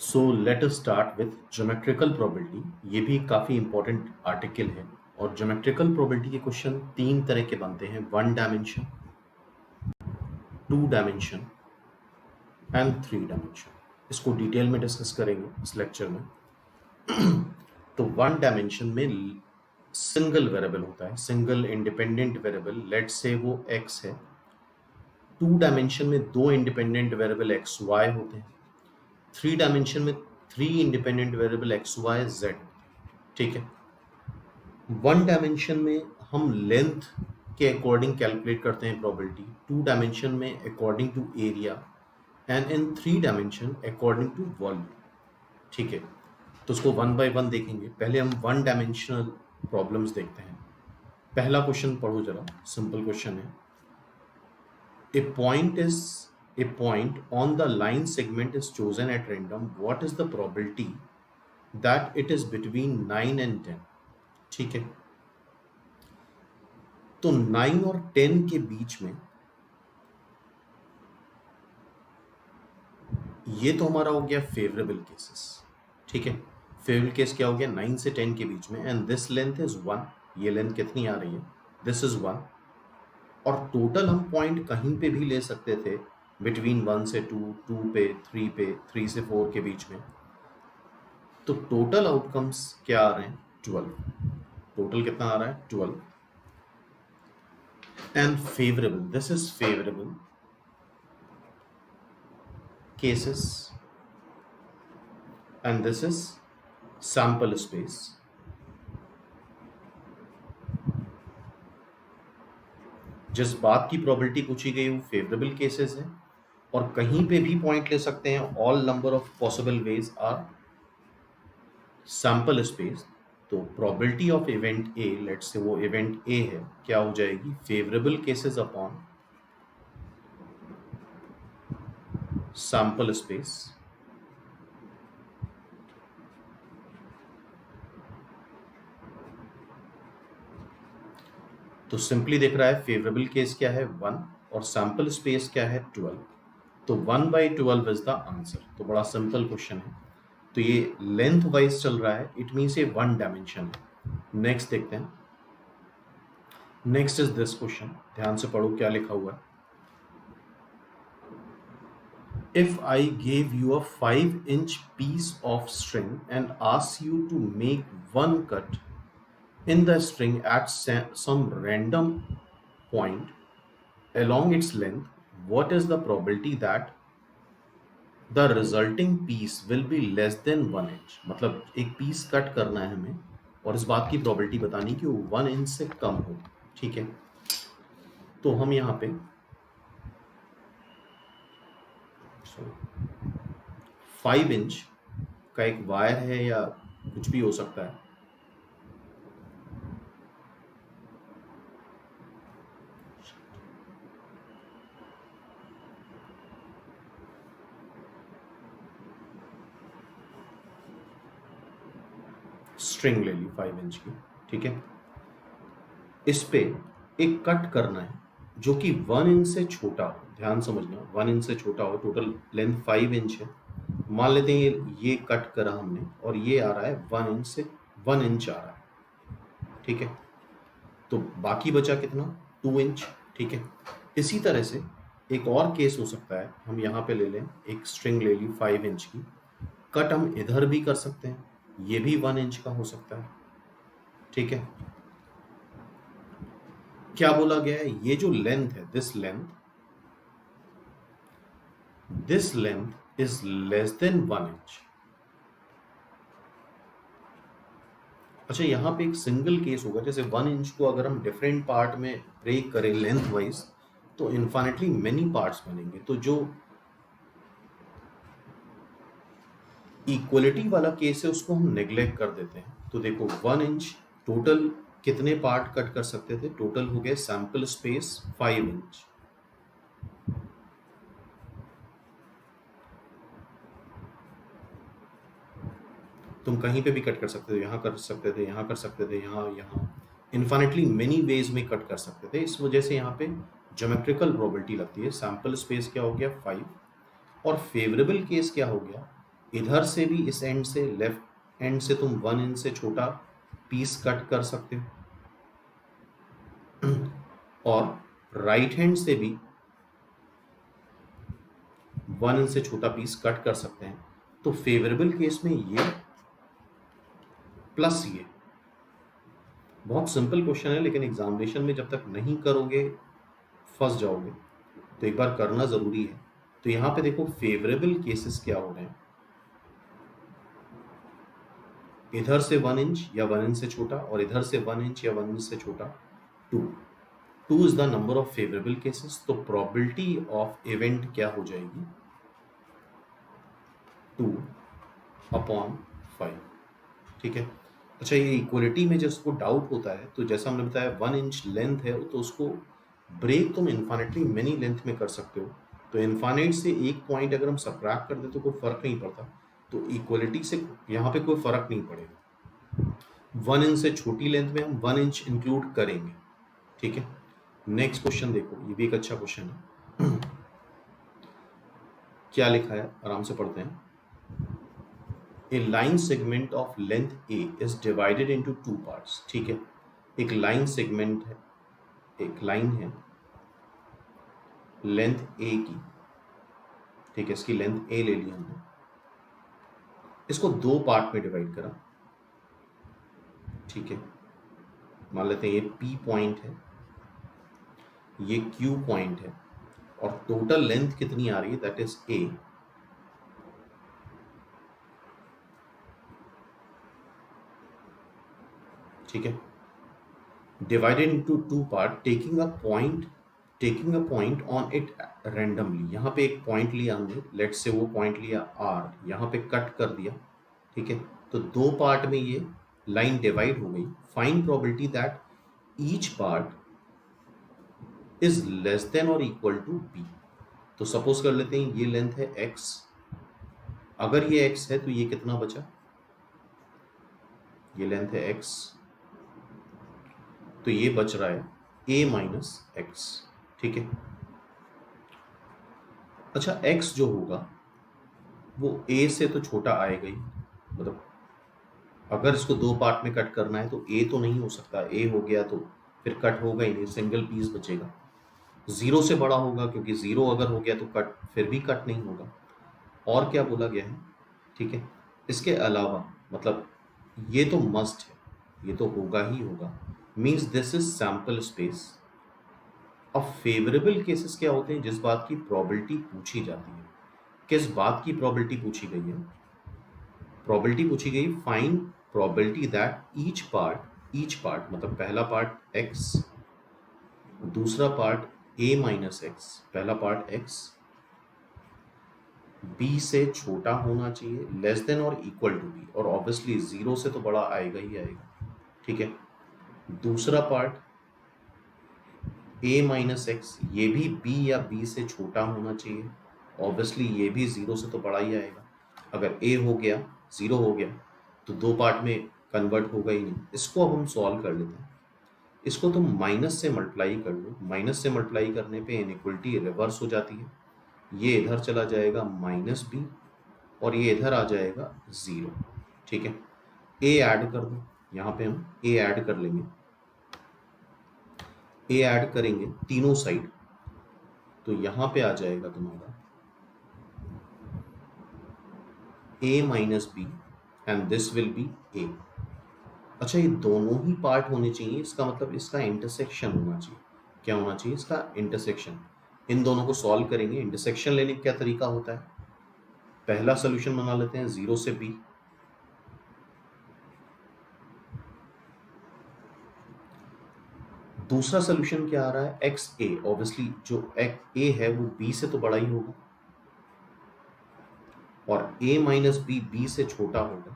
So let us start with geometrical probability. ये भी काफ़ी इंपॉर्टेंट आर्टिकल है और ज्योमेट्रिकल प्रोबेबिलिटी के क्वेश्चन तीन तरह के बनते हैं, 1 डायमेंशन, 2 डायमेंशन एंड 3 डायमेंशन। इसको डिटेल में डिस्कस करेंगे इस लेक्चर में। तो 1 डायमेंशन में सिंगल वेरिएबल होता है, सिंगल इंडिपेंडेंट वेरिएबल, लेट से वो x है। 2 डायमेंशन में दो इंडिपेंडेंट वेरिएबल एक्स वाई होते हैं। 3 डायमेंशन में 3 independent variable X Y Z. ठीक है। 1 डायमेंशन में हम लेंथ के अकॉर्डिंग कैलकुलेट करते हैं प्रोबेबिलिटी, 2 डायमेंशन में according to area and in 3 dimension according to volume. ठीक है, तो उसको वन बाय वन देखेंगे। पहले हम 1 डायमेंशनल प्रॉब्लम्स देखते हैं। पहला क्वेश्चन पढ़ो जरा, सिंपल क्वेश्चन है। A point on the line segment is chosen at random. What is the probability that it is between 9 and 10? ठीक है, तो 9 और 10 के बीच में ये तो हमारा हो गया फेवरेबल केसेस। ठीक है, फेवरेबल केस क्या हो गया, 9 से 10 के बीच में, एंड दिस लेंथ इज 1। ये लेंथ कितनी आ रही है, दिस इज 1। और टोटल हम पॉइंट कहीं पे भी ले सकते थे, बिटवीन 1 से 2, 2 पे, 3 पे, 3 से 4 के बीच में। तो टोटल आउटकम्स क्या आ रहे हैं, 12। टोटल कितना आ रहा है, 12। And favourable, this is favourable cases and this is sample space। जिस बात की प्रोबेबिलिटी पूछी गई वो फेवरेबल केसेस है और कहीं पे भी पॉइंट ले सकते हैं, all number of possible ways are sample space. तो probability of event A, let's say वो इवेंट ए है, क्या हो जाएगी, favourable cases upon sample space. तो सिंपली देख रहा है फेवरेबल केस क्या है 1 और सैंपल स्पेस क्या है 12। तो 1/12 इज द आंसर। तो बड़ा सिंपल क्वेश्चन है। तो ये लेंथ वाइज चल रहा है, इट मीन्स ये 1 डायमेंशन है। नेक्स्ट देखते हैं। नेक्स्ट इज दिस क्वेश्चन, ध्यान से पढ़ो क्या लिखा हुआ है। If I gave you a 5-inch piece of string and asked you to make one cut in the string at some random point along its length, what is the probability that the resulting piece will be less than 1 inch? मतलब एक piece cut करना है हमें और इस बात की probability बतानी कि वो 1 इंच से कम हो। ठीक है, तो हम यहाँ पे 5 इंच का एक वायर है या कुछ भी हो सकता है, स्ट्रिंग ले ली 5 इंच की। ठीक है, इस पे एक कट करना है जो कि 1 इंच से छोटा हो। ध्यान समझना, 1 इंच से छोटा हो। टोटल लेंथ 5 इंच है, मान लेते हैं ये कट करा हमने और ये आ रहा है 1 इंच से 1 इंच आ रहा है। ठीक है, तो बाकी बचा कितना, 2 इंच। ठीक है, इसी तरह से एक और केस हो सकता है, हम यहाँ पे ले लें, एक स्ट्रिंग ले ली 5 इंच की, कट हम इधर भी कर सकते हैं, ये भी 1 इंच का हो सकता है। ठीक है, क्या बोला गया है, ये जो लेंथ है, this length is less then 1 inch. अच्छा, यहाँ पे एक सिंगल केस होगा, जैसे 1 इंच को अगर हम डिफरेंट पार्ट में ब्रेक करें लेंथ वाइज तो इन्फिनिटली मेनी पार्ट्स बनेंगे। तो जो इक्वलिटी वाला केस है उसको हम नेग्लेक्ट कर देते हैं। तो देखो 1 इंच टोटल कितने पार्ट कट कर सकते थे, टोटल हो गए सैंपल स्पेस 5 इंच। तुम कहीं पे भी कट कर सकते थे, यहाँ कर सकते थे, यहाँ कर सकते थे, यहाँ इन्फिनिटली मेनी वेज में कट कर सकते थे। इस वजह से यहाँ पे ज्योमेट्रिकल प्रोबेबिलिटी लगती है। सैंपल स्पेस क्या हो गया 5 और फेवरेबल केस क्या हो गया इधर से भी इस एंड से लेफ्ट एंड से तुम 1 इंच से छोटा पीस कट कर सकते हो और राइट हैंड से भी 1 इंच से छोटा पीस कट कर सकते हैं। तो फेवरेबल केस में ये प्लस ये। बहुत सिंपल क्वेश्चन है, लेकिन एग्जामिनेशन में जब तक नहीं करोगे फंस जाओगे, तो एक बार करना जरूरी है। तो यहां पे देखो फेवरेबल केसेस क्या हो रहे हैं, इधर से 1 इंच या 1 इंच से छोटा और इधर से 1 इंच या 1 इंच से छोटा 2। 2 is the number of favourable cases. तो प्रोबेबिलिटी ऑफ इवेंट क्या हो जाएगी, 2/5। ठीक है। अच्छा, ये इक्वलिटी में जिसको डाउट होता है, तो जैसा हमने बताया 1 इंच लेंथ है, तो उसको ब्रेक तुम इन्फाइनेटली मेनी लेंथ में कर सकते हो। तो इन्फाइनाइट से एक पॉइंट अगर हम सब्ट्रैक्ट कर दे तो कोई फर्क नहीं पड़ता। तो इक्वलिटी से यहाँ पे कोई फर्क नहीं पड़ेगा। 1 इंच से छोटी लेंथ में हम 1 इंच इंक्लूड करेंगे। ठीक है। नेक्स्ट क्वेश्चन देखो, ये भी एक अच्छा क्वेश्चन है। क्या लिखा है, आराम से पढ़ते हैं। A line segment of length A is divided into two parts। ठीक है, एक लाइन सेगमेंट है, एक लाइन है लेंथ A की। ठीक है, इसकी लेंथ A ले ली हमने, इसको दो पार्ट में डिवाइड करा। ठीक है, मान लेते हैं ये P पॉइंट है, ये Q पॉइंट है, और टोटल लेंथ कितनी आ रही है, दैट इज A। ठीक है, divided into two part, taking a point on it randomly. यहाँ पे एक पॉइंट लिया हमने, लेट से वो पॉइंट लिया R, यहाँ पे कट कर दिया। ठीक है, तो दो पार्ट में ये लाइन डिवाइड हो गई। Find probability that each part is less then और इक्वल टू B। तो सपोज कर लेते हैं ये लेंथ है X, अगर ये X है तो ये कितना बचा, ये लेंथ है X, तो ये बच रहा है A माइनस एक्स। ठीक है। अच्छा, X जो होगा वो A से तो छोटा आएगा ही, मतलब अगर इसको दो पार्ट में कट करना है तो A तो नहीं हो सकता, A हो गया तो फिर कट होगा ही नहीं, सिंगल पीस बचेगा। 0 से बड़ा होगा, क्योंकि 0 अगर हो गया तो कट फिर भी कट नहीं होगा। और क्या बोला गया है, ठीक है, इसके अलावा मतलब ये तो मस्ट है, ये तो होगा ही होगा, means this is sample space. अब फेवरेबल केसेस क्या होते हैं, जिस बात की प्रोबेबिलिटी पूछी जाती है। किस बात की प्रोबेबिलिटी पूछी गई है, प्रोबेबिलिटी पूछी गई find probability that each part मतलब पहला पार्ट x, दूसरा पार्ट a माइनस एक्स, पहला पार्ट x b से छोटा होना चाहिए, लेस देन और इक्वल टू b, और ऑब्वियसली 0 से तो बड़ा आएगा ही आएगा। ठीक है, दूसरा पार्ट a माइनस एक्स, ये भी b या b से छोटा होना चाहिए, ऑब्वियसली ये भी 0 से तो बड़ा ही आएगा। अगर a हो गया 0 हो गया तो दो पार्ट में कन्वर्ट होगा ही नहीं। इसको अब हम सॉल्व कर लेते हैं। इसको तुम माइनस से मल्टीप्लाई कर लो, माइनस से मल्टीप्लाई करने पे इनइक्वलिटी रिवर्स हो जाती है, ये इधर चला जाएगा -b और ये इधर आ जाएगा 0। ठीक है, a ऐड कर दो, यहाँ पे हम a ऐड कर लेंगे, a ऐड करेंगे तीनों साइड, तो यहाँ पे आ जाएगा तुम्हारा a minus B and this will be a। अच्छा, ये दोनों ही पार्ट होने चाहिए, इसका मतलब इसका इंटरसेक्शन होना चाहिए। क्या होना चाहिए, इसका इंटरसेक्शन। इन दोनों को सॉल्व करेंगे। इंटरसेक्शन लेने का क्या तरीका होता है, पहला सोल्यूशन बना लेते हैं 0 से b, दूसरा सोल्यूशन क्या आ रहा है एक्स ए, ऑब्वियसली जो ए है वो b से तो बड़ा ही होगा, और a माइनस बी से छोटा होगा,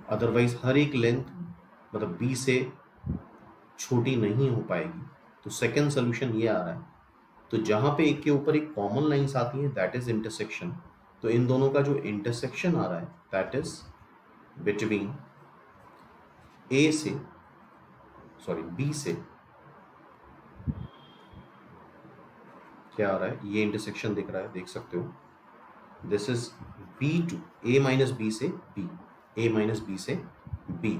अदरवाइज हर एक लेंथ मतलब b से छोटी नहीं हो पाएगी। तो सेकंड सोल्यूशन ये आ रहा है। तो जहां पे एक के ऊपर एक कॉमन लाइंस आती है दैट इज इंटरसेक्शन। तो इन दोनों का जो इंटरसेक्शन आ रहा है दैट इज बिटवीन ए से सॉरी बी से क्या आ रहा है, ये इंटरसेक्शन दिख रहा है, देख सकते हो, this is B to A minus B से बी, ए माइनस बी से बी।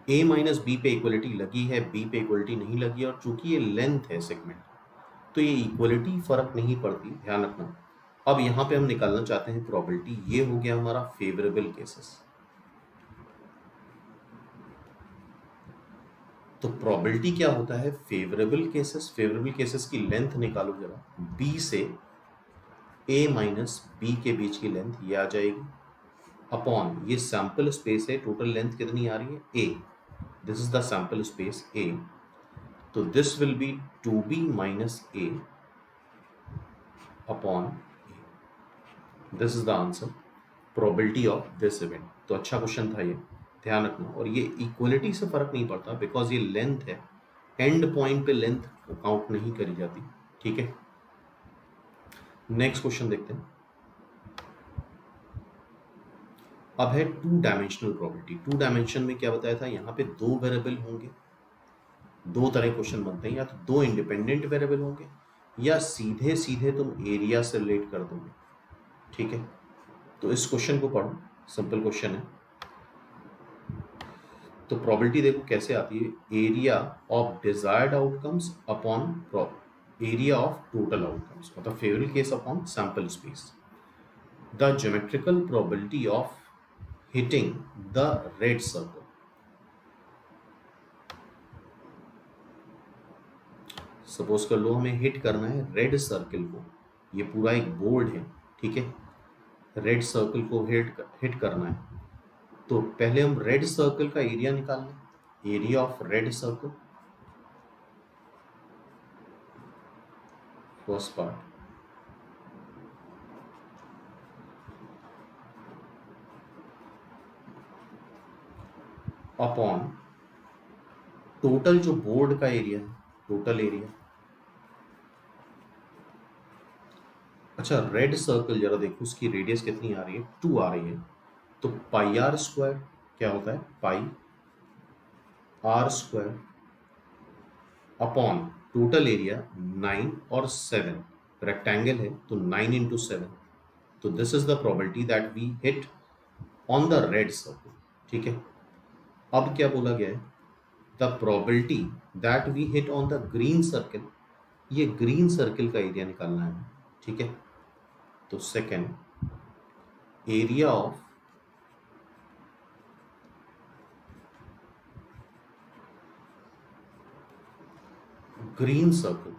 ए माइनस बी पे इक्वलिटी लगी है, बी पे इक्वलिटी नहीं लगी है, और चूंकि ये लेंथ है सेगमेंट तो ये इक्वलिटी फर्क नहीं पड़ती, ध्यान रखना। अब यहां पे हम निकालना चाहते हैं प्रोबेबिलिटी, ये हो गया हमारा फेवरेबल केसेस। तो प्रोबेबिलिटी क्या होता है फेवरेबल केसेस, फेवरेबल केसेस की लेंथ निकालो जरा, बी से ए माइनस बी के बीच की लेंथ ये आ जाएगी अपॉन ये सैंपल स्पेस है, टोटल लेंथ कितनी आ रही है A, this is the sample space A, तो this will be 2b minus A upon A, this is the answer probability of this event. तो अच्छा क्वेश्चन था ये, ध्यान रखना। और ये इक्वलिटी से फर्क नहीं पड़ता बिकॉज ये लेंथ है, एंड पॉइंट पे लेंथ काउंट नहीं करी जाती, ठीक है। नेक्स्ट क्वेश्चन देखते हैं। अब है two dimensional probability. Two dimension में क्या बताया था, यहाँ पे दो वेरिएबल होंगे, दो तरह क्वेश्चन बनते हैं, या तो दो इंडिपेंडेंट वेरिएबल होंगे या सीधे सीधे तुम एरिया से रिलेट कर दोगे, ठीक है। तो इस क्वेश्चन को पढ़ो, सिंपल क्वेश्चन है। तो प्रोबेबिलिटी देखो कैसे आती है, area of desired outcomes upon area of total outcomes, मतलब favourable case upon sample space. The geometrical probability of hitting the red circle, suppose कर लो हमें हिट करना है रेड सर्कल को, ये पूरा एक बोर्ड है, ठीक है, रेड सर्कल को हिट करना है। तो पहले हम रेड सर्कल का एरिया निकाल लें, area of red circle, first part, upon total जो बोर्ड का एरिया है, टोटल एरिया। अच्छा रेड सर्कल जरा देखो उसकी रेडियस कितनी आ रही है, 2 आ रही है, तो पाई आर स्क्वायर क्या होता है, pi are square upon total area 9 और 7, रेक्टेंगल है तो 9 इंटू 7, तो this is the probability that we hit on the red circle, ठीक है। अब क्या बोला गया है, the probability that we hit on the green circle, ये ग्रीन सर्कल का एरिया निकालना है, ठीक है। तो second, area of green circle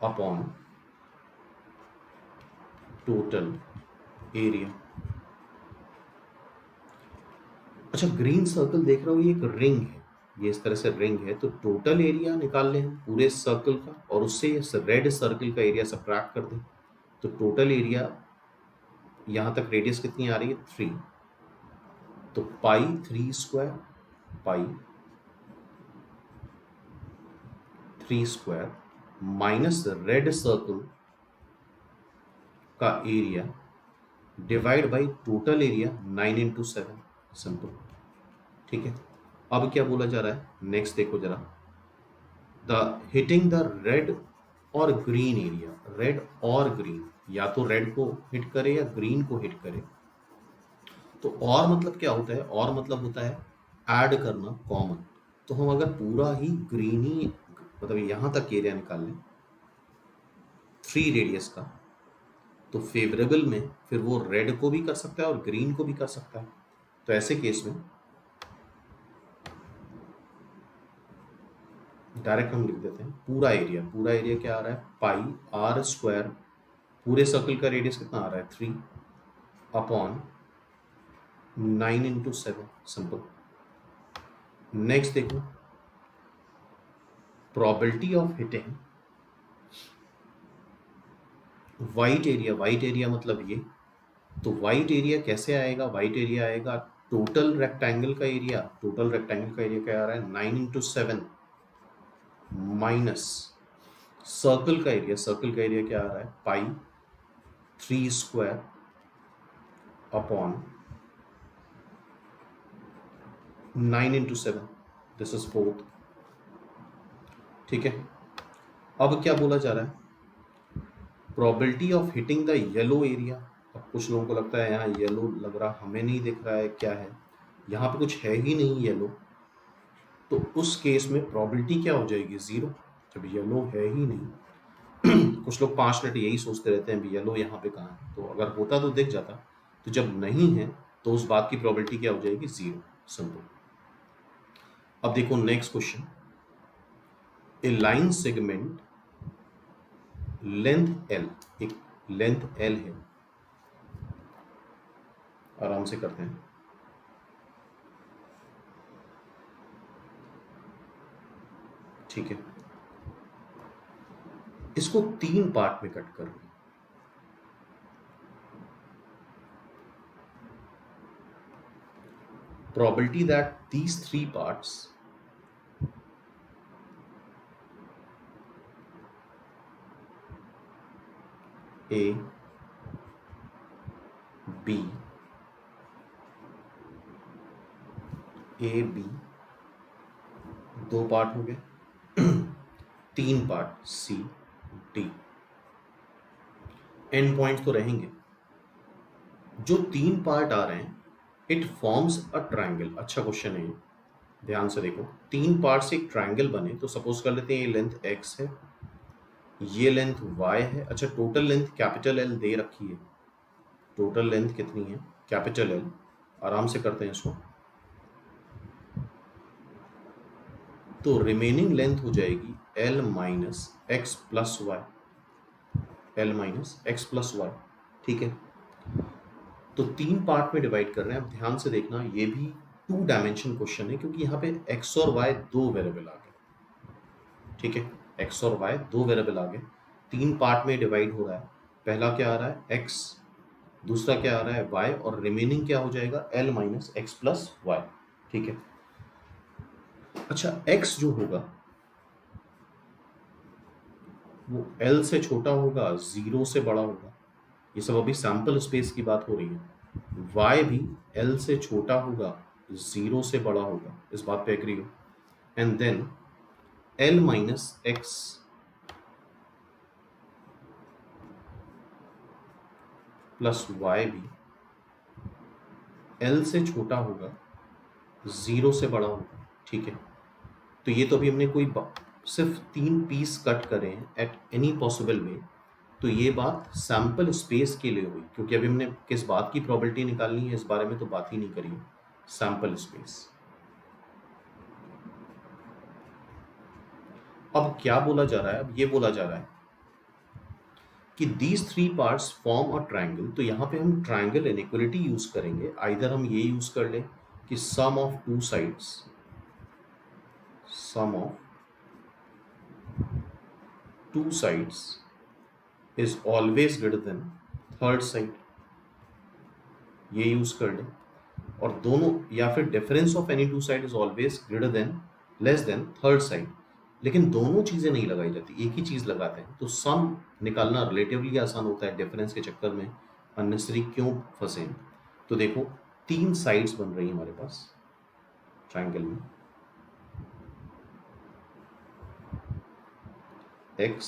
upon total area. अच्छा ग्रीन सर्कल देख रहा हूं ये एक रिंग है, ये इस तरह से रिंग है, तो टोटल एरिया निकाल लें हम पूरे सर्कल का और उससे रेड सर्कल का एरिया सब्ट्रैक्ट कर दें, तो टोटल एरिया यहां तक रेडियस कितनी आ रही है 3, तो पाई 3 स्क्वायर, पाई 3 स्क्वायर माइनस रेड सर्कल का area divide by total area 9 into 7, simple, ठीक है। अब क्या बोला जा रहा है, नेक्स्ट देखो जरा, द हिटिंग द रेड और ग्रीन एरिया, रेड और ग्रीन, या तो रेड को हिट करे या ग्रीन को हिट करे, तो और मतलब क्या होता है, और मतलब होता है ऐड करना कॉमन, तो हम अगर पूरा ही ग्रीन ही मतलब यहां तक एरिया निकाल लें 3 रेडियस का, तो फेवरेबल में फिर वो रेड को भी कर सकता है और ग्रीन को भी कर सकता है, तो ऐसे केस में डायरेक्ट हम लिख देते हैं पूरा एरिया, पूरा एरिया क्या आ रहा है, पाई आर स्क्वायर, पूरे सर्कल का रेडियस कितना आ रहा है 3 अपॉन 9 इंटू 7, सिंपल। नेक्स्ट देखो, probability of hitting white area, white area मतलब ये, तो वाइट एरिया कैसे आएगा, वाइट एरिया आएगा टोटल रेक्टेंगल का एरिया, टोटल रेक्टेंगल का एरिया क्या आ रहा है 9 इंटू 7 माइनस सर्कल का एरिया, सर्कल का एरिया क्या आ रहा है pi 3 square upon 9 into 7, this is 4, ठीक है, अब क्या बोला जा रहा है, probability of hitting the yellow area. अब कुछ लोगों को लगता है यहाँ येलो लग रहा, हमें नहीं दिख रहा है, क्या है, यहाँ पे कुछ है ही नहीं येलो, तो उस केस में प्रोबेबिलिटी क्या हो जाएगी, 0। जब येलो है ही नहीं कुछ लोग 5 मिनट यही सोचते रहते हैं येलो यहाँ पे कहाँ है, तो अगर होता तो दिख जाता, तो जब नहीं है तो उस बात की प्रोबेबिलिटी क्या हो जाएगी, 0। सिंपल। अब देखो नेक्स्ट क्वेश्चन, ए लाइन सेगमेंट लेंथ L, एक लेंथ L है, आराम से करते हैं, ठीक है, इसको 3 पार्ट में कट कर रहे हैं। Probability that these 3 parts A, B, A, B 2 part हो गए 3 part C, D, and points तो रहेंगे। जो 3 पार्ट आ रहे हैं, इट फॉर्म्स अ ट्राइंगल। अच्छा क्वेश्चन है ये, ध्यान से देखो, 3 पार्ट से एक ट्राइंगल बने, तो सपोज कर लेते हैं ये लेंथ X है, ये लेंथ Y है। अच्छा, टोटल लेंथ कैपिटल L दे रखी है, टोटल लेंथ कितनी है, कैपिटल L। आराम से करते हैं इसको, तो रिमेनिंग लेंथ हो जाएगी L minus X plus Y, L minus X plus Y, ठीक है। तो 3 पार्ट में डिवाइड कर रहे हैं। अब ध्यान से देखना, ये भी 2 डायमेंशन क्वेश्चन है, क्योंकि यहाँ पे x और y 2 वेरिएबल आ गए, ठीक है, x और y 2 वेरिएबल आ गए, 3 पार्ट में डिवाइड हो रहा है। पहला क्या आ रहा है, x, दूसरा क्या आ रहा है, y, और रिमेनिंग क्या हो जाएगा, L minus X plus Y, ठीक है। अच्छा, x जो होगा वो L से छोटा होगा, 0 से बड़ा होगा, ये सब अभी सैंपल स्पेस की बात हो रही है। y भी L से छोटा होगा, 0 से बड़ा होगा, इस बात पे एग्री हो। And then L minus X plus Y भी L से छोटा होगा, 0 से बड़ा होगा, ठीक है। तो ये तो अभी हमने सिर्फ 3 पीस कट करे हैं एट एनी पॉसिबल वे, तो ये बात सैंपल स्पेस के लिए हुई, क्योंकि अभी हमने किस बात की प्रोबेबिलिटी निकालनी है इस बारे में तो बात ही नहीं करी है, सैंपल स्पेस। अब क्या बोला जा रहा है, अब ये बोला जा रहा है कि these 3 parts form a triangle. तो यहाँ पे हम ट्राइंगल इनइक्वालिटी यूज करेंगे, आइदर हम ये यूज कर लें कि sum of 2 sides, sum of 2 sides is always greater than third side, ये यूज कर लें। और दोनों, या फिर difference of any 2 side is always greater than less than third side, लेकिन दोनों चीजें नहीं लगाई जाती, एक ही चीज लगाते हैं। तो सम निकालना रिलेटिवली आसान होता है, डिफरेंस के चक्कर में अननेसेसरी क्यों फंसे। तो देखो 3 साइड्स बन रही है हमारे पास ट्राइंगल में, x,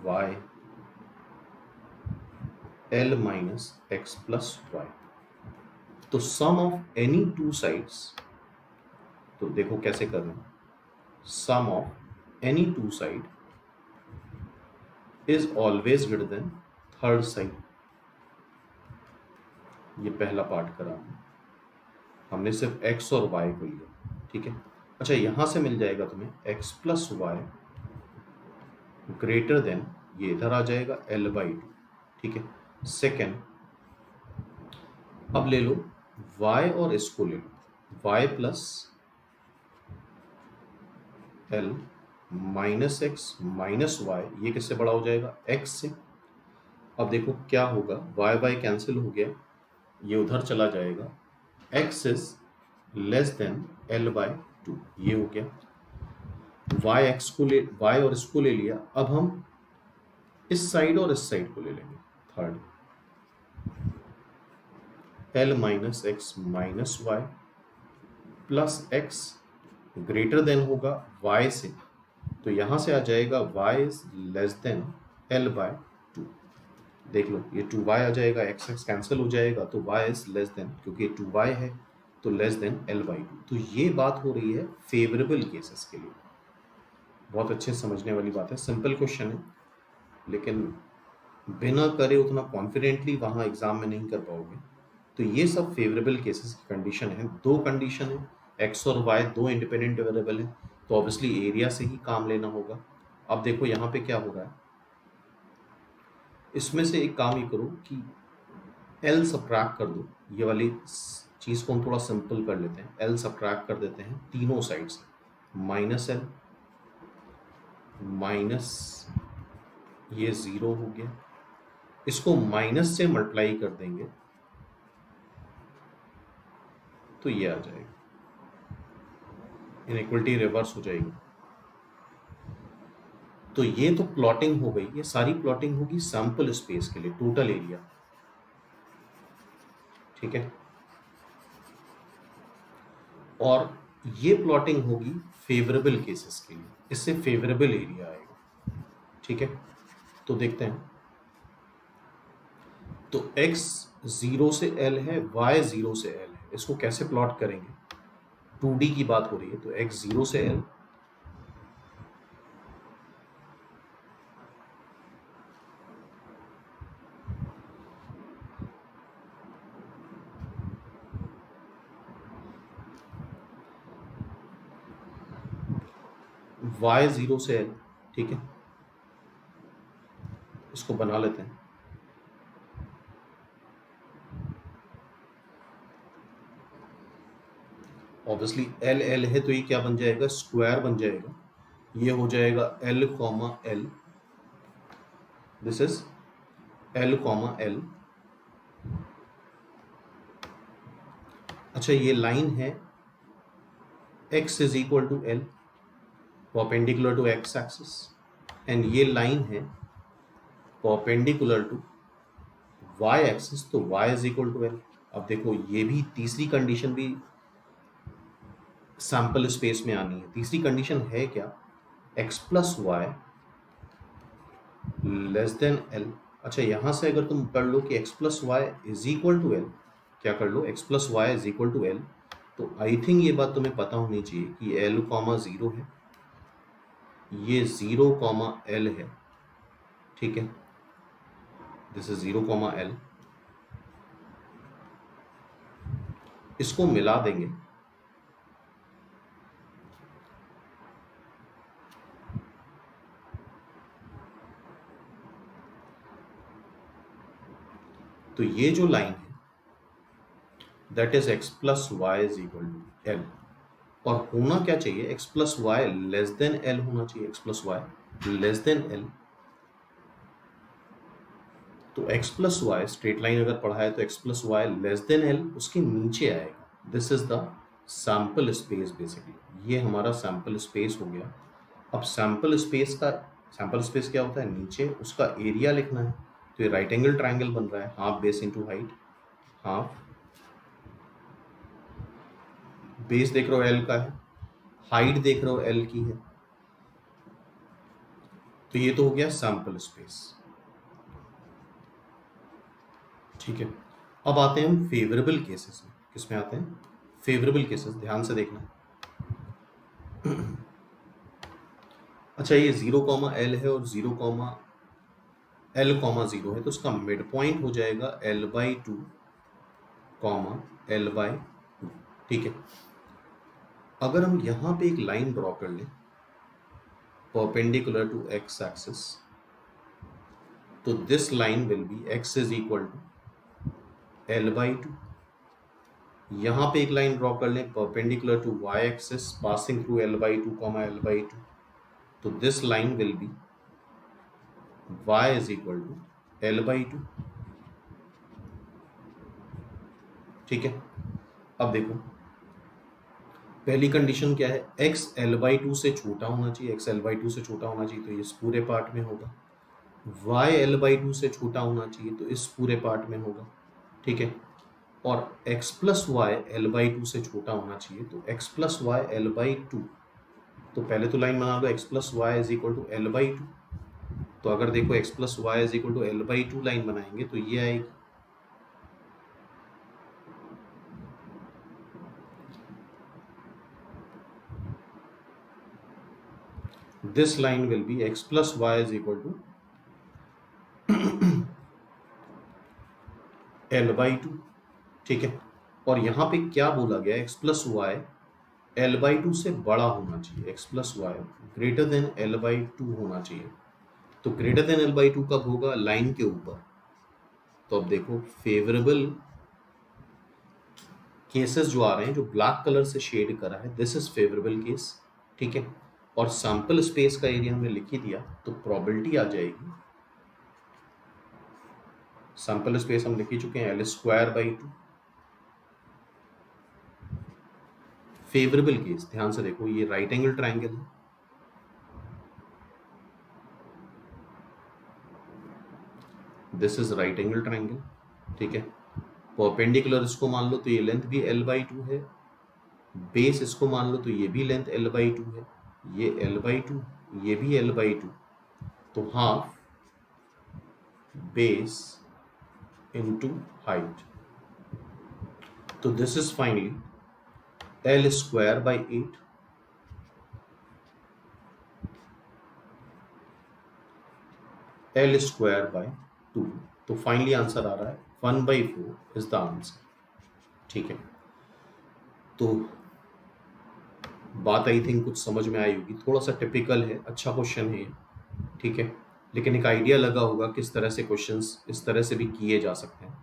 y, L minus X plus Y. तो सम ऑफ एनी 2 साइड्स, तो देखो कैसे कर रहे हैं, sum of any 2 side is always greater than third side. ये पहला पार्ट करा हमने सिर्फ x और y को लिया, ठीक है। अच्छा, यहां से मिल जाएगा तुम्हें x plus Y greater than, ये इधर आ जाएगा L/2, ठीक है। सेकेंड, अब ले लो y और इसको ले लो, y plus L minus X minus Y, ये किससे बड़ा हो जाएगा, x से। अब देखो क्या होगा, y कैंसिल हो गया, ये उधर चला जाएगा, x is less then L/2, ये हो गया। y और इसको ले लिया, अब हम इस साइड और इस साइड को ले लेंगे, third, L minus X minus Y plus X greater than होगा y से, तो यहां से आ जाएगा y is less than l by 2। देख लो ये 2y आ जाएगा, x कैंसिल हो जाएगा, तो y इज लेस देन, क्योंकि 2y है तो लेस देन l बाई 2। तो ये बात हो रही है फेवरेबल केसेस के लिए। बहुत अच्छे समझने वाली बात है, सिंपल क्वेश्चन है, लेकिन बिना करे उतना कॉन्फिडेंटली वहाँ एग्जाम में नहीं कर पाओगे। तो ये सब फेवरेबल केसेस की कंडीशन है। दो कंडीशन है, एक्स और वाई दो इंडिपेंडेंट वेरिएबल है, तो ऑब्वियसली एरिया से ही काम लेना होगा। अब देखो यहाँ पे क्या हो रहा है, इसमें से एक काम ये करो कि एल सब्ट्रैक्ट कर दो। ये वाली चीज़ को हम थोड़ा सिंपल कर लेते हैं, एल सब्ट्रैक्ट कर देते हैं तीनों साइड से, माइनस एल माइनस ये 0 हो गया, इसको माइनस से मल्टीप्लाई कर देंगे तो ये आ जाएगा, इनइक्वलिटी रिवर्स हो जाएगी। तो ये तो प्लॉटिंग हो गई, ये सारी प्लॉटिंग होगी सैंपल स्पेस के लिए, टोटल एरिया, ठीक है। और ये प्लॉटिंग होगी फेवरेबल केसेस के लिए, इससे फेवरेबल एरिया आएगा, ठीक है। तो देखते हैं, तो x 0 से l है, y 0 से l है, इसको कैसे प्लॉट करेंगे, 2D की बात हो रही है, तो x 0 से l y 0 से l, ठीक है, इसको बना लेते हैं। ऑब्वियसली एल एल है तो ये क्या बन जाएगा, स्क्वायर बन जाएगा, ये हो जाएगा l comma l, this is l comma l। अच्छा ये लाइन है x is equal to l perpendicular to x axis, and ये लाइन है परपेंडिकुलर टू y एक्सिस, तो y is equal to l। अब देखो ये भी तीसरी कंडीशन भी सैंपल स्पेस में आनी है। तीसरी कंडीशन है क्या, x plus Y less than l। अच्छा यहाँ से अगर तुम कर लो कि x plus Y is equal to l, क्या कर लो, x plus Y is equal to l, तो आई थिंक ये बात तुम्हें पता होनी चाहिए कि l कॉमा 0 है, ये 0 कॉमा l है, ठीक है, दिस इज 0 कॉमा l, इसको मिला देंगे तो ये जो लाइन है that is x plus Y is equal to l, और होना क्या चाहिए, x plus Y less than l होना चाहिए, x plus Y less than l। तो x plus Y straight line अगर पढ़ा है तो x plus Y less than l उसके नीचे आएगा, this is the sample space. Basically ये हमारा सैंपल स्पेस हो गया। अब सैंपल स्पेस क्या होता है, नीचे उसका एरिया लिखना है, तो ये राइट एंगल ट्राइंगल बन रहा है, half base into height, half base देख रहे हो एल का है, हाइट देख रहे हो एल की है, तो ये तो हो गया सैंपल स्पेस, ठीक है। अब आते हैं हम फेवरेबल केसेस में, किसमें आते हैं, फेवरेबल केसेस, ध्यान से देखना। अच्छा ये 0 कॉमा एल है और 0 कॉमा एल कॉमा 0 है, तो उसका मिड पॉइंट हो जाएगा l by 2 comma l by 2, ठीक है। अगर हम यहाँ पे एक लाइन ड्रॉ कर लें परपेंडिकुलर टू x एक्सिस, तो this line will be x is equal to l by 2। यहाँ पे एक लाइन ड्रॉ कर लें perpendicular to y axis passing through l by 2 comma l by 2, तो this line will be y is equal to l by 2, ठीक है। अब देखो पहली कंडीशन क्या है, x l बाई 2 से छोटा होना चाहिए, x l बाई 2 से छोटा होना चाहिए, तो इस पूरे पार्ट में होगा। y l बाई 2 से छोटा होना चाहिए, तो इस पूरे पार्ट में होगा, ठीक है। और x plus Y l by 2 से छोटा होना चाहिए, तो x plus Y l by 2, तो पहले तो लाइन बना दो x plus Y is equal to L by two. तो अगर देखो x plus Y is equal to L by two line बनाएंगे तो ये आएगी। This line will be x plus Y is equal to L by two. ठीक है, और यहां पे क्या बोला गया, x plus Y L by two से बड़ा होना चाहिए, x plus Y greater than L by two होना चाहिए। तो greater than L by two कब होगा, लाइन के ऊपर। तो अब देखो फेवरेबल केसेस जो आ रहे हैं, जो ब्लैक कलर से शेड करा है, दिस इज फेवरेबल केस। ठीक है, और सैंपल स्पेस का एरिया हमने लिख ही दिया, तो प्रोबेबिलिटी आ जाएगी, सैंपल स्पेस हम लिख ही चुके हैं, L square by two. Favourable case, ध्यान से देखो, ये राइट एंगल ट्राइंगल है, this is right angle triangle. ठीक है, परपेंडिकुलर इसको मान लो तो ये लेंथ भी एल बाई टू है, बेस इसको मान लो तो ये भी लेंथ एल बाई टू है, ये एल बाई टू, ये भी एल बाई टू, तो हाफ बेस इंटू हाइट। तो this is finally L square by 8 L square by 2। तो फाइनली आंसर आ रहा है 1/4 इज द आंसर। ठीक है, तो बात आई थिंक कुछ समझ में आई होगी, थोड़ा सा टिपिकल है, अच्छा क्वेश्चन है। ठीक है, लेकिन एक आइडिया लगा होगा किस तरह से क्वेश्चंस इस तरह से भी किए जा सकते हैं।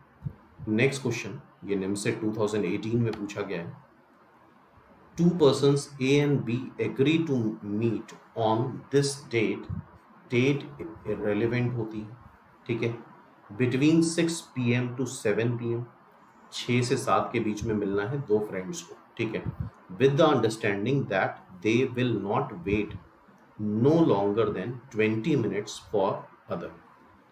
नेक्स्ट क्वेश्चन, ये निमसेट 2018 में पूछा गया है। 2 persons A and B agree to meet on this date, date irrelevant होती है। ठीक है, between 6 PM to 7 PM, 6 से 7 के बीच में मिलना है दो फ्रेंड्स को। ठीक है, with the understanding that they will not wait no longer than 20 minutes for other,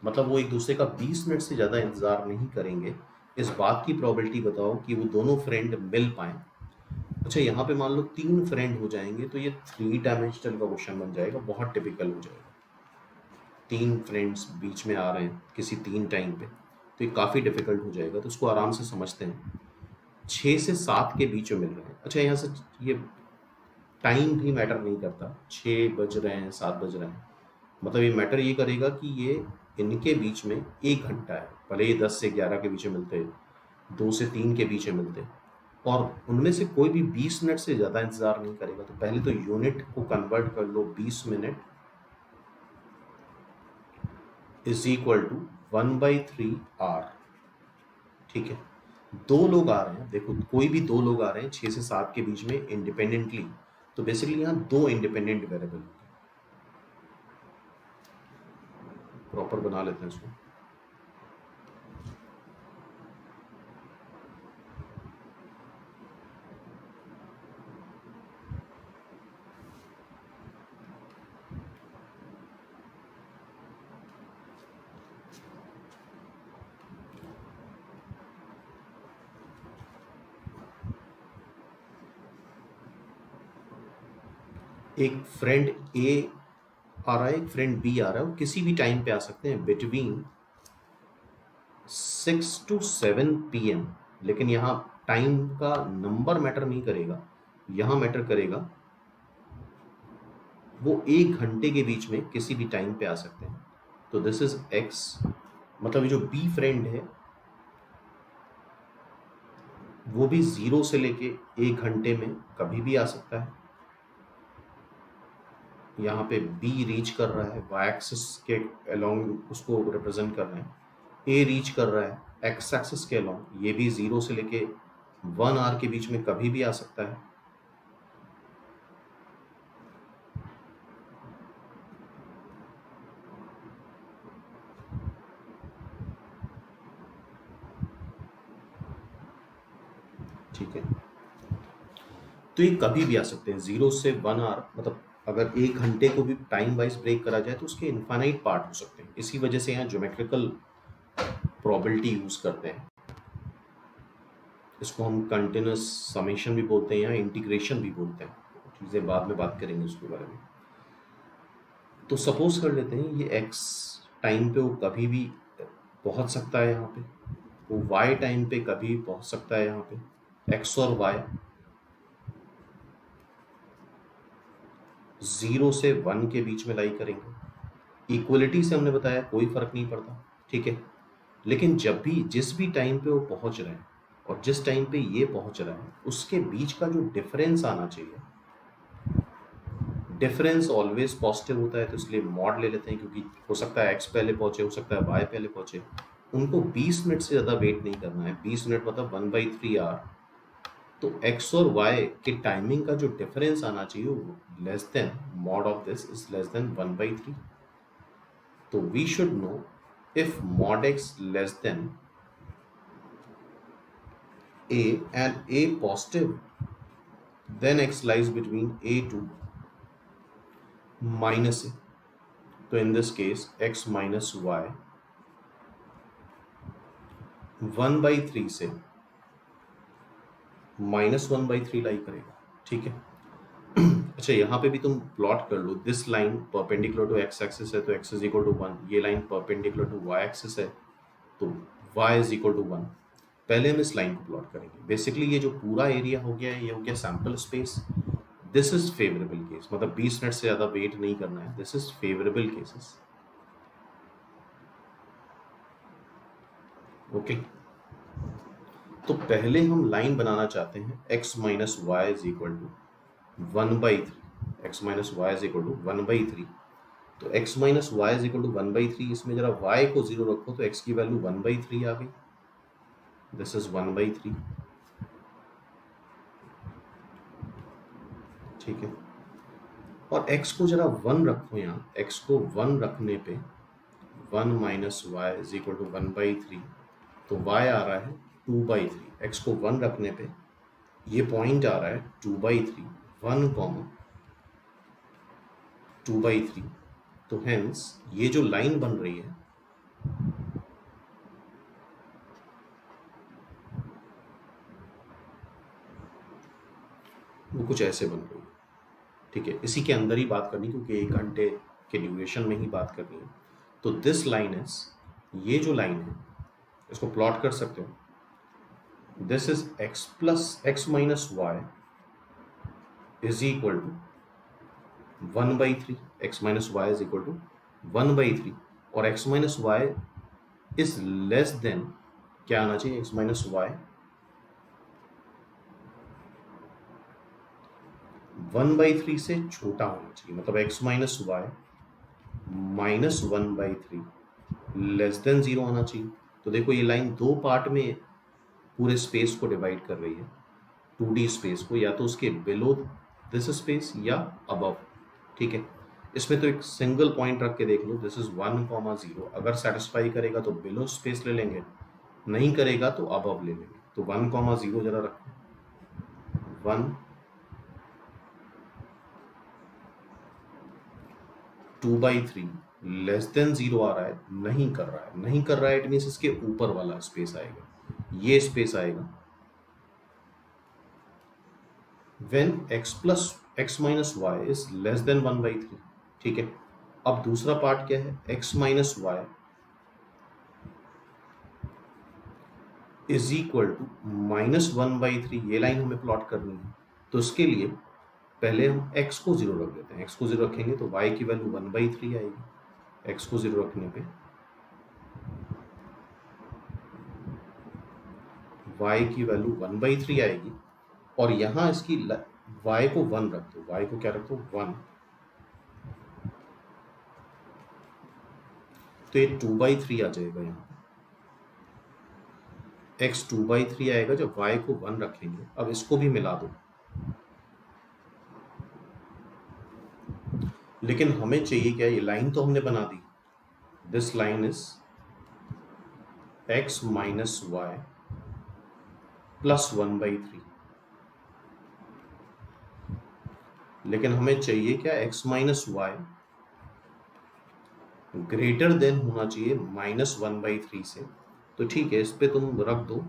मतलब वो एक दूसरे का 20 मिनट से ज़्यादा इंतज़ार नहीं करेंगे। इस बात की प्रोबेबिलिटी बताओ कि वो दोनों फ्रेंड मिल पाएँ। अच्छा, यहाँ पे मान लो 3 फ्रेंड हो जाएंगे तो ये 3 डायमेंशनल का क्वेश्चन बन जाएगा, बहुत टिपिकल हो जाएगा। 3 फ्रेंड्स बीच में आ रहे हैं किसी 3 टाइम पे, तो ये काफ़ी डिफिकल्ट हो जाएगा, तो उसको आराम से समझते हैं। 6 से 7 के बीच में मिल रहे हैं। अच्छा, यहाँ से ये टाइम भी मैटर नहीं करता, 6 बज रहे हैं 7 बज रहे हैं, मतलब ये मैटर ये करेगा कि ये इनके बीच में 1 घंटा है, भले ये 10 से 11 के बीच में मिलते हैं, 2 से 3 के बीच में मिलते हैं, और उनमें से कोई भी 20 मिनट से ज़्यादा इंतज़ार नहीं करेगा। तो पहले तो यूनिट को कन्वर्ट कर लो, 20 minute is equal to 1/3 hour. ठीक है, 2 लोग आ रहे हैं, देखो कोई भी 2 लोग आ रहे हैं 6 से 7 के बीच में इंडिपेंडेंटली, तो बेसिकली यहाँ 2 इंडिपेंडेंट वेरिएबल होंगे। प्रॉपर बना लेते हैं इसको। एक फ्रेंड ए आ रहा है, एक फ्रेंड बी आ रहा है, और किसी भी टाइम पे आ सकते हैं बिटवीन 6 to 7 PM, लेकिन यहाँ टाइम का नंबर मैटर नहीं करेगा, यहाँ मैटर करेगा वो 1 घंटे के बीच में किसी भी टाइम पे आ सकते हैं। तो दिस इज एक्स, मतलब ये जो बी फ्रेंड है वो भी 0 से लेके 1 घंटे में कभी भी आ सकता है। यहाँ पे बी रीच कर रहा है वाई एक्सिस के अलोंग, उसको रिप्रेजेंट कर रहे हैं। ए रीच कर रहा है एक्स एक्सिस के अलोंग, ये भी 0 से लेके 1 आवर के बीच में कभी भी आ सकता है। ठीक है, तो ये कभी भी आ सकते हैं 0 से 1 आवर, मतलब अगर 1 घंटे को भी टाइम वाइज ब्रेक करा जाए तो उसके इनफाइनाइट पार्ट हो सकते हैं। इसी वजह से यहाँ ज्योमेट्रिकल प्रोबेबिलिटी यूज करते हैं, इसको हम कंटिन्यूस समेशन भी बोलते हैं या इंटीग्रेशन भी बोलते हैं। चीज़ें बाद में बात करेंगे उसके बारे में। तो सपोज कर लेते हैं ये x टाइम पे वो कभी भी पहुंच सकता है यहाँ पे, वो y टाइम पे कभी पहुंच सकता है यहाँ पे। x और y 0 से 1 के बीच में लाई करेंगे। इक्वलिटी से हमने बताया कोई फर्क नहीं पड़ता, ठीक है। लेकिन जब भी जिस भी टाइम पे वो पहुंच रहे हैं और जिस टाइम पे ये पहुंच रहा है उसके बीच का जो डिफरेंस आना चाहिए, डिफरेंस ऑलवेज पॉजिटिव होता है, तो इसलिए मॉड ले लेते हैं, क्योंकि हो सकता है x पहले पहुंचे, हो सकता है y पहले पहुंचे। उनको 20 मिनट से ज़्यादा वेट नहीं करना है। 20 मिनट मतलब 1/3 आवर। तो x और y के टाइमिंग का जो डिफरेंस आना चाहिए वो less than mod of this is less than 1/3। तो we should know if mod x less than a and a positive, then x lies between a to minus a. तो in this case x minus y 1/3 से -1/3 लाई करेगा, ठीक है। अच्छा, यहाँ पे भी तुम प्लॉट कर लो। This line perpendicular to x axis है तो x इज इक्वल टू 1, ये line perpendicular to y axis है तो y इज इक्वल टू 1। पहले हम इस लाइन को प्लॉट करेंगे। बेसिकली ये जो पूरा एरिया हो गया है ये हो गया sample space. This is favourable case, मतलब 20 मिनट से ज़्यादा वेट नहीं करना है। This is favourable cases, okay. तो पहले हम लाइन बनाना चाहते हैं x minus Y is equal to 1/3। x minus Y is equal to 1/3। तो x minus Y is equal to 1/3, इसमें जरा y को 0 रखो तो x की वैल्यू 1/3 आ गई। दिस इज 1/3, ठीक है। और x को जरा 1 रखो, यहाँ x को 1 रखने पे 1 minus Y is equal to 1/3, तो y आ रहा है 2/3। x को 1 रखने पे ये पॉइंट आ रहा है 2/3, 1, 2/3। तो हेंस ये जो लाइन बन रही है वो कुछ ऐसे बन रही है, ठीक है। इसी के अंदर ही बात करनी, क्योंकि 1 घंटे के ड्यूरेशन में ही बात करनी है। तो दिस लाइन इज, ये जो लाइन है इसको प्लॉट कर सकते हो। This is x plus x minus Y is equal to 1/3। x minus Y is equal to 1/3 और x minus Y is less than, क्या आना चाहिए, x माइनस वाई 1/3 से छोटा होना चाहिए। मतलब x minus Y minus 1/3 less than 0 आना चाहिए। तो देखो ये लाइन दो पार्ट में पूरे स्पेस को डिवाइड कर रही है, 2D स्पेस को, या तो उसके बिलो दिस स्पेस या अबव, ठीक है। इसमें तो एक सिंगल पॉइंट रख के देख लो। This is 1, 0। अगर सेटिस्फाई करेगा तो बिलो स्पेस ले लेंगे, नहीं करेगा तो अबव ले लेंगे। तो 1, 0 जरा रखो। 1, 2/3 लेस देन 0 आ रहा है, नहीं कर रहा है, नहीं कर रहा है, इट मीन्स इसके ऊपर वाला स्पेस आएगा, ये स्पेस आएगा। when x plus x minus Y is less than 1/3, ठीक है। अब दूसरा पार्ट क्या है, x minus Y is equal to -1/3। ये लाइन हमें प्लॉट करनी है। तो इसके लिए पहले हम x को 0 रख देते हैं। x को 0 रखेंगे तो y की वैल्यू 1/3 आएगी। x को 0 रखने पे y की वैल्यू 1/3 आएगी। और यहाँ इसकी y को 1 रख दो। y को क्या रख दो, 1। तो ये 2/3 आ जाएगा। यहाँ x 2/3 आएगा जब y को 1 रखेंगे। अब इसको भी मिला दो, लेकिन हमें चाहिए क्या, ये लाइन तो हमने बना दी। This line is x minus Y plus 1/3, लेकिन हमें चाहिए क्या, x minus Y greater than होना चाहिए -1/3 से। तो ठीक है, इस पे तुम रख दो,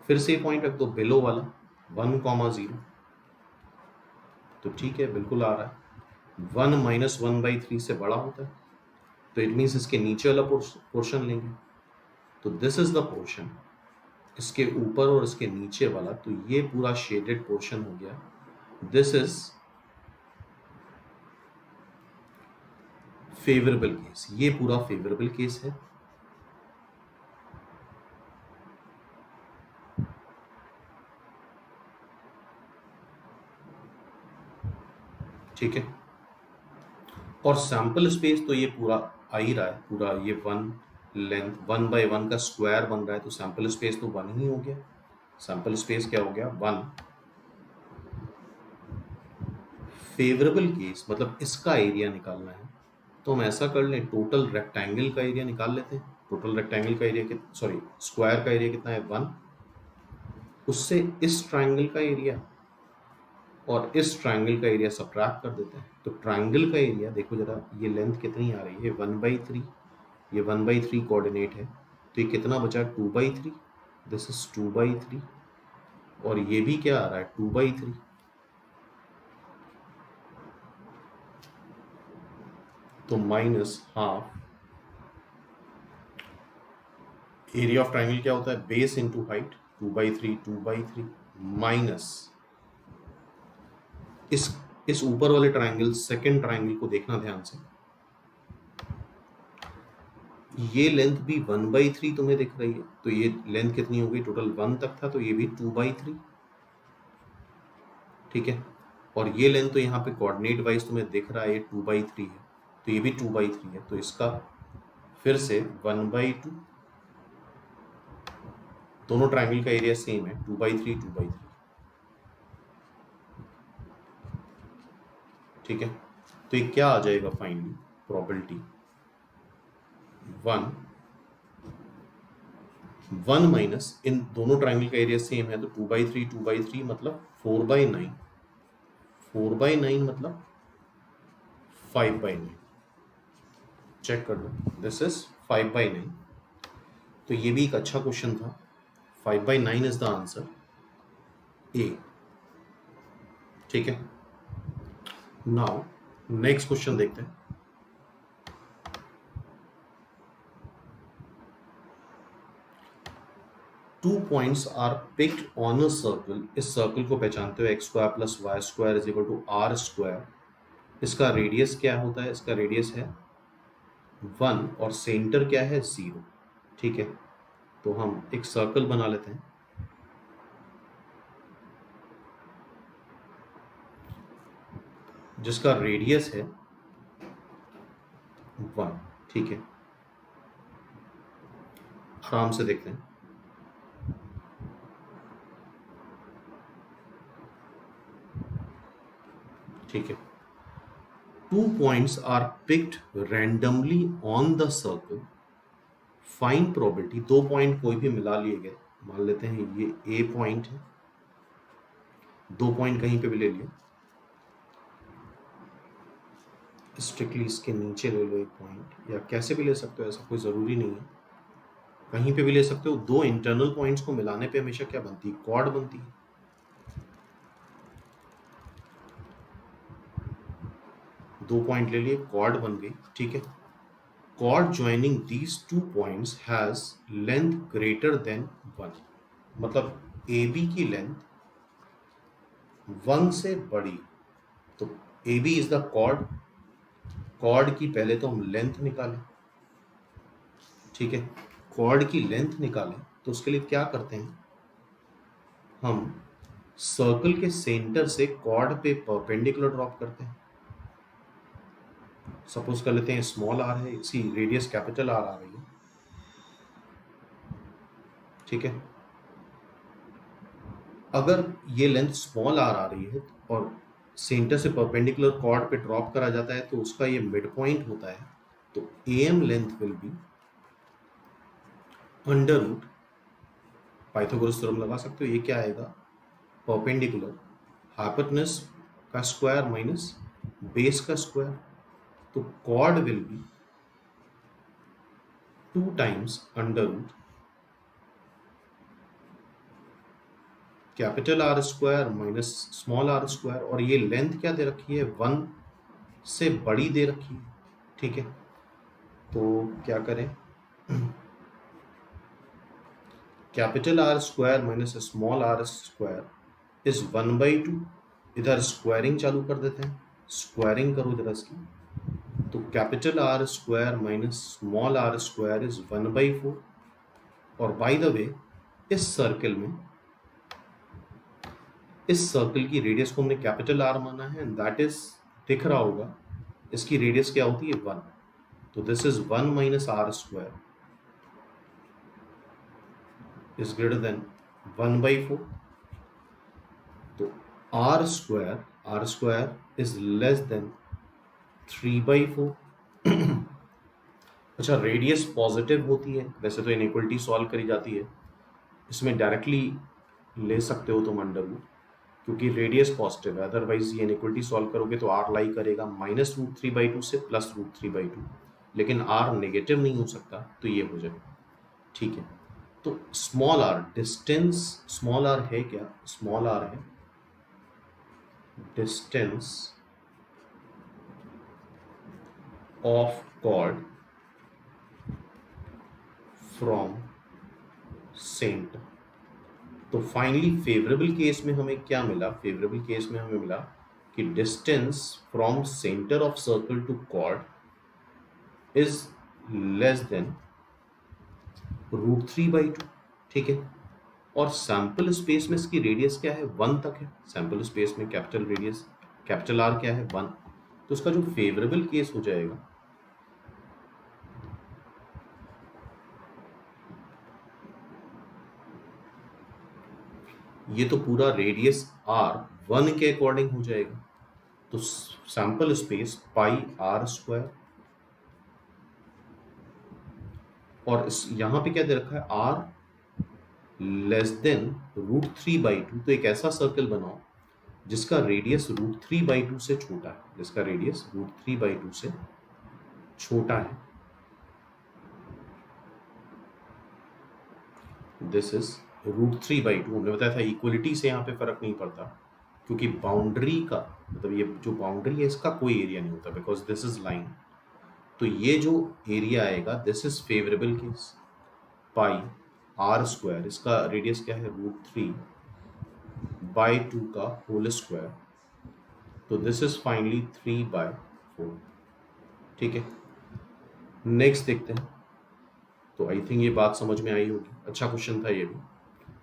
फिर से पॉइंट रख दो बिलो वाला 1, 0। तो ठीक है, बिल्कुल आ रहा है। 1 माइनस 1/3 से बड़ा होता है, तो इट मीन्स इसके नीचे वाला पोर्शन लेंगे। तो दिस इज द पोर्शन, इसके ऊपर और इसके नीचे वाला, तो ये पूरा शेडेड पोर्शन हो गया। दिस इज फेवरेबल केस, ये पूरा फेवरेबल केस है। ठीक है, और सैंपल स्पेस तो ये पूरा आ ही रहा है, पूरा ये 1 लेंथ 1/1 का स्क्वायर बन रहा है, तो सैंपल स्पेस तो 1 ही हो गया। सैंपल स्पेस क्या हो गया, 1। फेवरेबल केस मतलब इसका एरिया निकालना है, तो हम ऐसा कर लें, टोटल रेक्टेंगल का एरिया निकाल लेते हैं। टोटल रेक्टेंगल का एरिया सॉरी स्क्वायर का एरिया कितना है, 1। उससे इस ट्राइंगल का एरिया और इस ट्राइंगल का एरिया सबट्रैक्ट कर देते हैं। तो ट्राइंगल का एरिया देखो जरा, ये लेंथ कितनी आ रही है, 1/3, ये 1/3 कोऑर्डिनेट है, तो ये कितना बचा, 2/3। दिस इज 2/3, और ये भी क्या आ रहा है, 2/3। तो minus half, area of triangle क्या होता है, बेस इंटू हाइट, 2/3 माइनस इस ऊपर वाले ट्राइंगल, सेकंड ट्राइंगल को देखना ध्यान से, ये लेंथ भी 1/3 तुम्हें दिख रही है, तो ये लेंथ कितनी हो गई, टोटल 1 तक था, तो ये भी 2/3। ठीक है, और ये लेंथ तो यहाँ पे कोऑर्डिनेट वाइज तुम्हें दिख रहा है, ये 2/3 है, तो ये भी 2/3 है, तो इसका फिर से 1/2, दोनों ट्राइंगल का एरिया सेम है, 2/3 2/3। ठीक है, तो ये क्या आ जाएगा फाइनली, प्रोबेबिलिटी 1 माइनस, इन दोनों ट्राइंगल का एरिया सेम है, तो 2/3 मतलब 4/9, 4/9 मतलब 5/9। चेक कर लो, दिस इज 5/9। तो ये भी एक अच्छा क्वेश्चन था, 5/9 इज द आंसर ए। ठीक है, नाउ नेक्स्ट क्वेश्चन देखते हैं। Two points are picked on a circle, इस सर्कल को पहचानते हुए x² + y² is equal to r²। इसका रेडियस क्या होता है, इसका रेडियस है 1 और सेंटर क्या है, 0। ठीक है, तो हम एक सर्कल बना लेते हैं, जिसका रेडियस है 1। ठीक है, आराम से देखते हैं। ठीक है, two points are picked randomly on the circle, find probability, दो पॉइंट कोई भी मिला लिए गए, मान लेते हैं ये ए पॉइंट है, दो पॉइंट कहीं पे भी ले लिए, स्ट्रिक्टली इसके नीचे ले लो एक पॉइंट, या कैसे भी ले सकते हो, ऐसा कोई ज़रूरी नहीं है, कहीं पे भी ले सकते हो। दो इंटरनल पॉइंट्स को मिलाने पे हमेशा क्या बनती है, कॉर्ड बनती है। दो पॉइंट ले लिए, कॉर्ड बन गई। ठीक है, chord joining these two points has length greater than 1, मतलब ए बी की लेंथ 1 से बड़ी, तो A B is the chord, chord की पहले तो हम लेंथ निकालें। ठीक है, कॉर्ड की लेंथ निकालें, तो उसके लिए क्या करते हैं, हम सर्कल के सेंटर से कॉर्ड पे परपेंडिकुलर ड्रॉप करते हैं। सपोज कर लेते हैं स्मॉल आर है, इसी रेडियस कैपिटल आर आ रही है। ठीक है, अगर ये लेंथ स्मॉल आर आ रही है और सेंटर से परपेंडिकुलर कॉर्ड पे ड्रॉप करा जाता है, तो उसका ये मिड पॉइंट होता है, तो M length will be under root, Pythagoras theorem लगा सकते हो, ये क्या आएगा, परपेंडिकुलर हाइपोटेनस का स्क्वायर माइनस बेस का स्क्वायर, तो chord will be 2 times under root capital R square minus small R square, और ये लेंथ क्या दे रखी है, 1 से बड़ी दे रखी है, ठीक है। तो क्या करें, capital R square minus small R square is 1/2। इधर स्क्वायरिंग चालू कर देते हैं, स्क्वायरिंग करो जरा इसकी। तो capital R square minus small R square is 1/4। और बाय द वे इस सर्कल की रेडियस को हमने कैपिटल आर माना है, एंड दैट इज, दिख रहा होगा इसकी रेडियस क्या होती है, 1। तो this is 1 minus R square is greater than 1/4। तो R square is less than 3/4। अच्छा, रेडियस पॉजिटिव होती है, वैसे तो इनइक्वलिटी सॉल्व करी जाती है, इसमें डायरेक्टली ले सकते हो तुम अंडर रूट, क्योंकि रेडियस पॉजिटिव है। अदरवाइज ये इनइक्वलिटी सॉल्व करोगे तो आर लाई करेगा -√3/2 से +√3/2, लेकिन आर नेगेटिव नहीं हो सकता, तो ये हो जाएगा, ठीक है। तो small R distance, small R है क्या, स्मॉल आर है distance of chord from centre. तो फाइनली फेवरेबल केस में हमें क्या मिला, फेवरेबल केस में हमें मिला कि distance from centre of circle to chord is less than √3/2, ठीक है। और सैंपल स्पेस में इसकी रेडियस क्या है, 1 तक है। सैंपल स्पेस में कैपिटल रेडियस, कैपिटल आर क्या है, 1। तो इसका जो फेवरेबल केस हो जाएगा, ये तो पूरा रेडियस आर 1 के अकॉर्डिंग हो जाएगा। तो sample space pi are square, और इस यहां पे क्या दे रखा है, आर लेस देन √3/2। तो एक ऐसा सर्कल बनाओ जिसका रेडियस √3/2 से छोटा है, जिसका रेडियस √3/2 से छोटा है। This is √3/2। हमने बताया था इक्वलिटी से यहाँ पे फर्क नहीं पड़ता, क्योंकि बाउंड्री का मतलब ये जो बाउंड्री है इसका कोई एरिया नहीं होता, बिकॉज दिस इज लाइन। तो ये जो एरिया आएगा, this is favourable case, pi are square, इसका रेडियस क्या है, √3/2 का होल स्क्वायर। तो दिस इज फाइनली 3/4, ठीक है। नेक्स्ट देखते हैं। तो आई थिंक ये बात समझ में आई होगी, अच्छा क्वेश्चन था ये भी।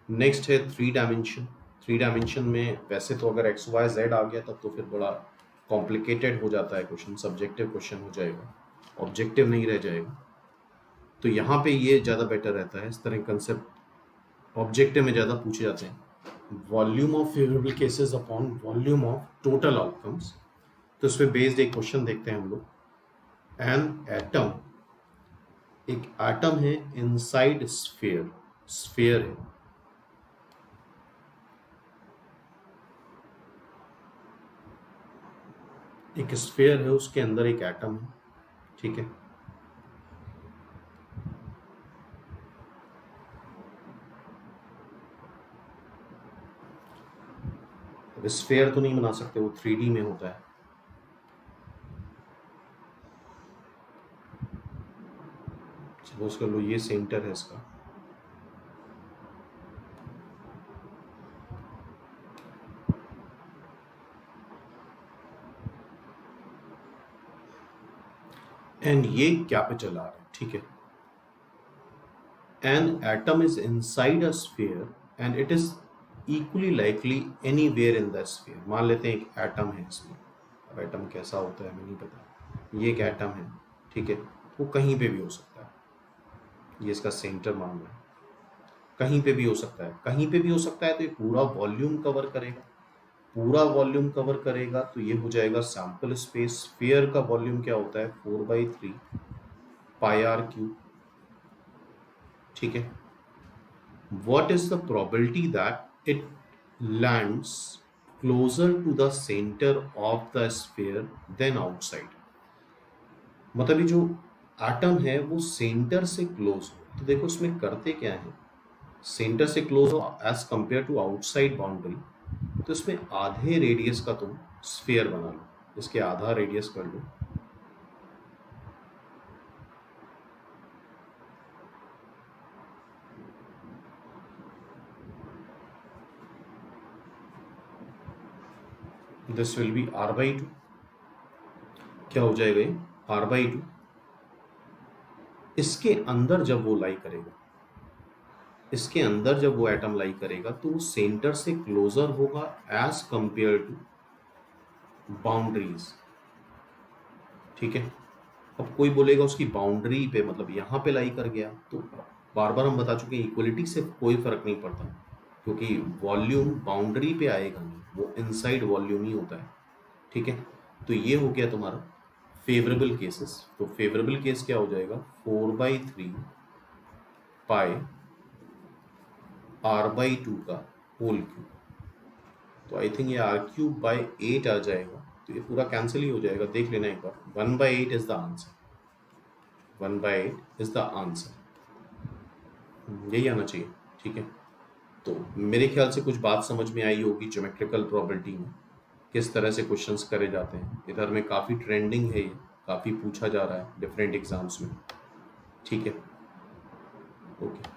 नेक्स्ट है 3 डायमेंशन। 3 डायमेंशन में वैसे तो अगर एक्स वाई जेड आ गया तब तो फिर बड़ा कॉम्प्लिकेटेड हो जाता है क्वेश्चन, सब्जेक्टिव क्वेश्चन हो जाएगा, ऑब्जेक्टिव नहीं रह जाएगा। तो यहाँ पे ये ज़्यादा बेटर रहता है, इस तरह कंसेप्ट ऑब्जेक्टिव में ज़्यादा पूछे जाते हैं। Volume of favourable cases upon volume of total outcomes. तो इस पर बेस्ड एक क्वेश्चन देखते हैं हम लोग। एन एटम, एक एटम है इनसाइड स्फीयर, स्फीयर है, एक स्फीयर है, उसके अंदर एक एटम है, ठीक है। अब स्फीयर तो नहीं बना सकते, वो 3D में होता है। सपोज कर लो ये सेंटर है इसका, एंड ये कैपिटल आर है, ठीक है। An atom is inside a sphere and it is equally likely anywhere in the sphere. मान लेते हैं एक एटम है इसमें, अब एटम कैसा होता है हमें नहीं पता, ये एक एटम है, ठीक है। वो कहीं पे भी हो सकता है, ये इसका सेंटर मान रहा है, कहीं पे भी हो सकता है, कहीं पे भी हो सकता है। तो ये पूरा वॉल्यूम कवर करेगा, पूरा वॉल्यूम कवर करेगा, तो ये हो जाएगा सैंपल स्पेस। स्फीयर का वॉल्यूम क्या होता है, 4/3 πr³, ठीक है। What is the probability that it lands closer to the center of the sphere than outside? मतलब ये जो एटम है वो सेंटर से क्लोज हो। तो देखो इसमें करते क्या है, सेंटर से क्लोज हो as compare to outside boundary, तो इसमें आधे रेडियस का तुम स्फीयर बना लो, इसके आधा रेडियस कर लो, दिस विल बी r/2। क्या हो जाएगा ये r/2। इसके अंदर जब वो लाई करेगा, इसके अंदर जब वो एटम लाई करेगा तो वो सेंटर से क्लोजर होगा एज कंपेयर टू बाउंड्रीज। ठीक है, अब कोई बोलेगा उसकी बाउंड्री पे मतलब यहाँ पे लाई कर गया, तो बार बार हम बता चुके हैं इक्वलिटी से कोई फर्क नहीं पड़ता, क्योंकि वॉल्यूम बाउंड्री पे आएगा नहीं, वो इनसाइड वॉल्यूम ही होता है। ठीक है, तो ये हो गया तुम्हारा फेवरेबल केसेस। तो फेवरेबल केस क्या हो जाएगा 4/3 पाई r/2 का होल क्यूब। तो आई थिंक ये r³/8 आ जाएगा, तो ये पूरा कैंसिल ही हो जाएगा, देख लेना एक बार। 1/8 is the answer, 1/8 is the answer, यही आना चाहिए। ठीक है, तो मेरे ख्याल से कुछ बात समझ में आई होगी ज्योमेट्रिकल प्रोबेबिलिटी में किस तरह से क्वेश्चंस करे जाते हैं। इधर में काफ़ी ट्रेंडिंग है, ये काफ़ी पूछा जा रहा है डिफरेंट एग्जाम्स में। ठीक है, ओके।